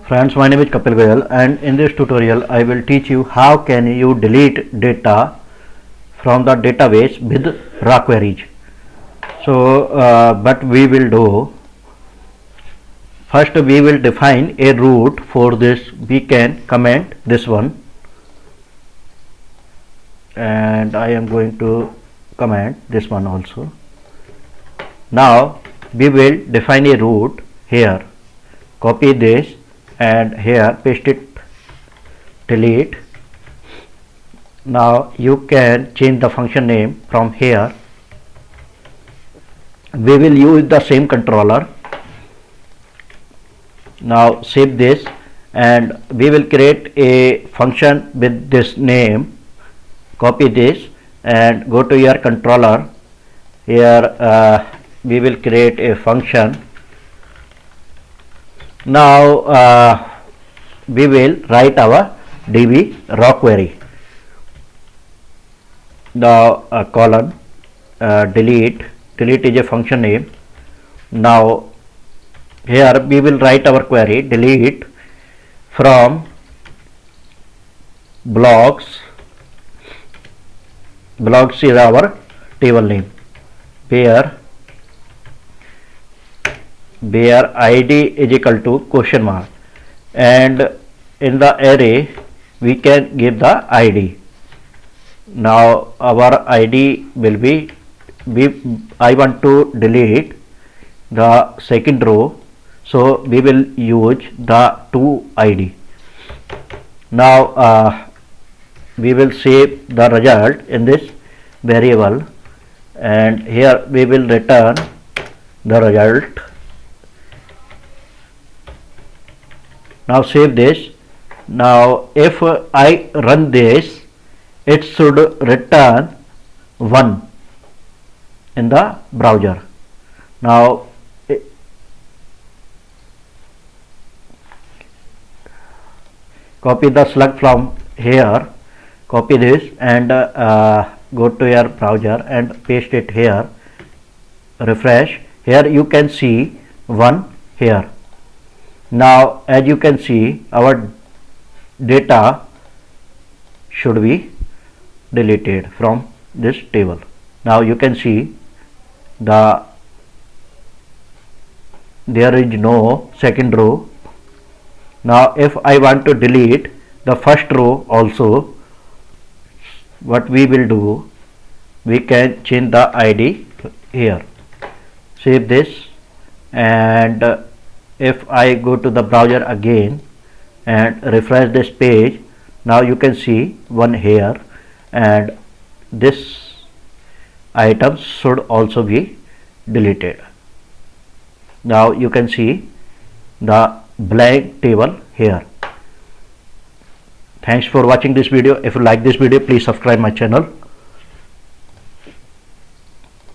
Friends, my name is Kapil Goyal, and in this tutorial I will teach you how can you delete data from the database with raw queries. But we will do first, we will define a root. For this we can comment this one, and I am going to comment this one also. Now we will define a root here, copy this and here paste it, delete. Now you can change the function name from here. We will use the same controller. Now save this, and we will create a function with this name. Copy this and go to your controller. Here we will create a function. Now we will write our db raw query. Now colon delete is a function name. Now here we will write our query, delete from blocks is our table name, where id is equal to question mark, and in the array we can give the id. Now our id will be, I want to delete the second row, so we will use the to id. Now we will save the result in this variable, and here we will return the result. Now save this. Now if I run this, it should return 1 in the browser. Now copy the slug from here, copy this and go to your browser and paste it here, refresh. Here you can see 1 here. Now as you can see, our data should be deleted from this table. Now you can see there is no second row. Now if I want to delete the first row also, what we will do, we can change the id here. Save this, and if I go to the browser again and refresh this page, now you can see 1 here, and this item should also be deleted. Now you can see the blank table here. Thanks for watching this video. If you like this video, please subscribe my channel.